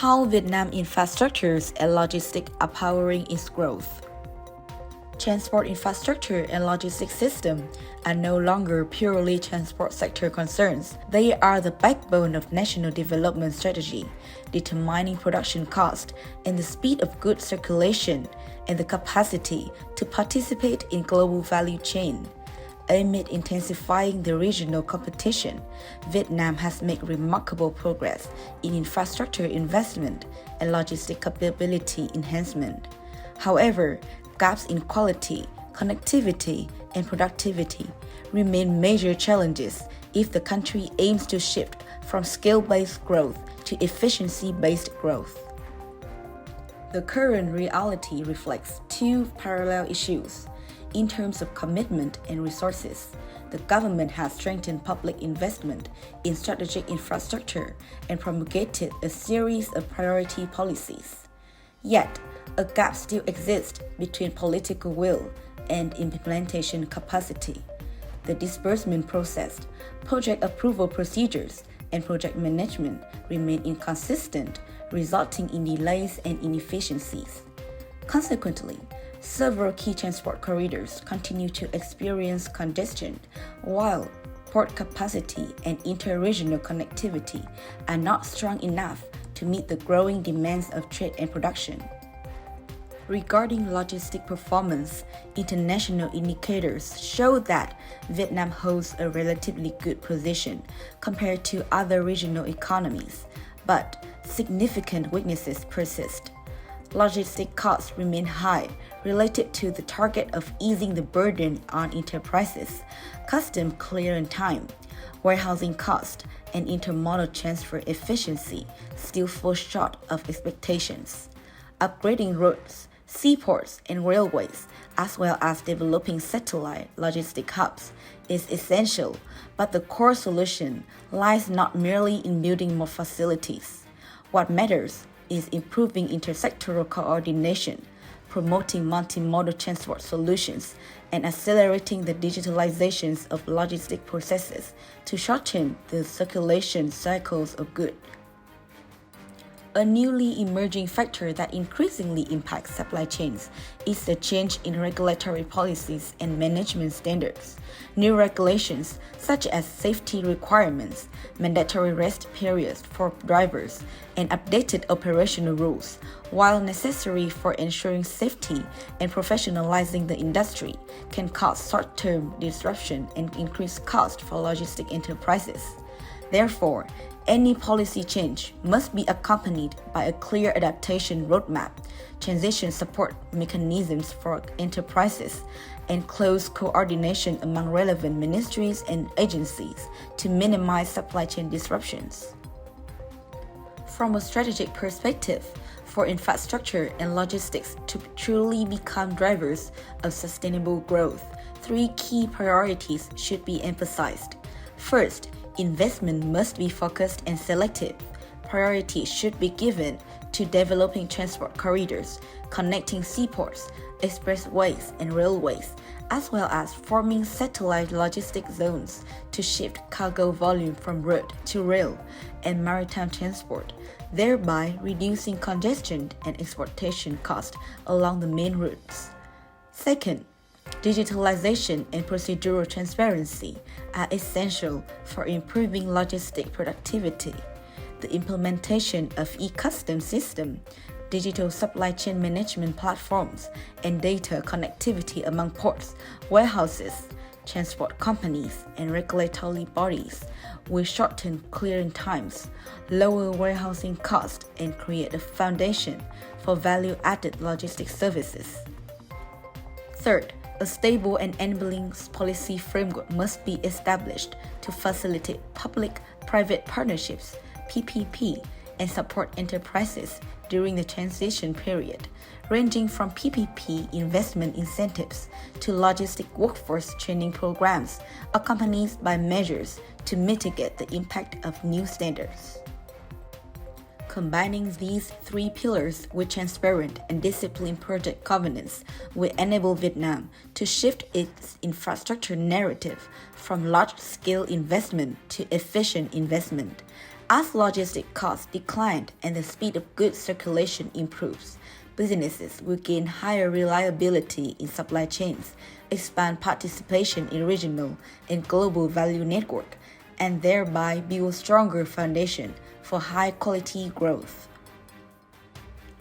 How Vietnam infrastructures and logistics are powering its growth. Transport infrastructure and logistics system are no longer purely transport sector concerns. They are the backbone of national development strategy, determining production cost and the speed of goods circulation and the capacity to participate in global value chain. Amid intensifying the regional competition, Vietnam has made remarkable progress in infrastructure investment and logistic capability enhancement. However, gaps in quality, connectivity, and productivity remain major challenges if the country aims to shift from scale-based growth to efficiency-based growth. The current reality reflects two parallel issues. In terms of commitment and resources, the government has strengthened public investment in strategic infrastructure and promulgated a series of priority policies. Yet, a gap still exists between political will and implementation capacity. The disbursement process, project approval procedures, and project management remain inconsistent, resulting in delays and inefficiencies. Consequently, several key transport corridors continue to experience congestion, while port capacity and interregional connectivity are not strong enough to meet the growing demands of trade and production. Regarding logistic performance, international indicators show that Vietnam holds a relatively good position compared to other regional economies, but significant weaknesses persist. Logistic costs remain high related to the target of easing the burden on enterprises, custom clearance time, warehousing cost, and intermodal transfer efficiency still fall short of expectations. Upgrading roads, seaports, and railways, as well as developing satellite logistic hubs, is essential, but the core solution lies not merely in building more facilities. What matters is improving intersectoral coordination, promoting multimodal transport solutions, and accelerating the digitalizations of logistic processes to shorten the circulation cycles of goods. A newly emerging factor that increasingly impacts supply chains is the change in regulatory policies and management standards. New regulations, such as safety requirements, mandatory rest periods for drivers, and updated operational rules, while necessary for ensuring safety and professionalizing the industry, can cause short-term disruption and increase cost for logistic enterprises. Therefore, any policy change must be accompanied by a clear adaptation roadmap, transition support mechanisms for enterprises, and close coordination among relevant ministries and agencies to minimize supply chain disruptions. From a strategic perspective, for infrastructure and logistics to truly become drivers of sustainable growth, three key priorities should be emphasized. First, investment must be focused and selective. Priority should be given to developing transport corridors, connecting seaports, expressways, and railways, as well as forming satellite logistic zones to shift cargo volume from road to rail and maritime transport, thereby reducing congestion and exportation costs along the main routes. Second, digitalization and procedural transparency are essential for improving logistic productivity. The implementation of e-customs system, digital supply chain management platforms, and data connectivity among ports, warehouses, transport companies, and regulatory bodies will shorten clearing times, lower warehousing costs, and create a foundation for value-added logistics services. Third, a stable and enabling policy framework must be established to facilitate public-private partnerships, PPP, and support enterprises during the transition period, ranging from PPP investment incentives to logistic workforce training programs, accompanied by measures to mitigate the impact of new standards. Combining these three pillars with transparent and disciplined project governance will enable Vietnam to shift its infrastructure narrative from large-scale investment to efficient investment, As logistic costs decline and the speed of goods circulation improves, businesses will gain higher reliability in supply chains, expand participation in regional and global value network, and thereby build a stronger foundation for high-quality growth.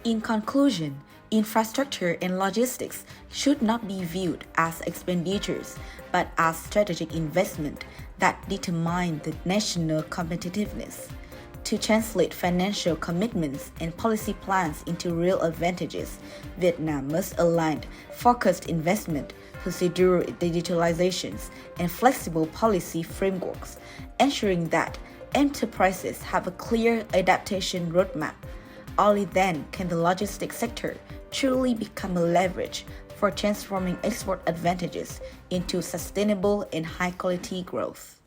In conclusion, infrastructure and logistics should not be viewed as expenditures, but as strategic investment that determine the national competitiveness. To translate financial commitments and policy plans into real advantages, Vietnam must align focused investment, procedural digitalizations, and flexible policy frameworks, ensuring that enterprises have a clear adaptation roadmap. Only then can the logistics sector truly become a leverage for transforming export advantages into sustainable and high-quality growth.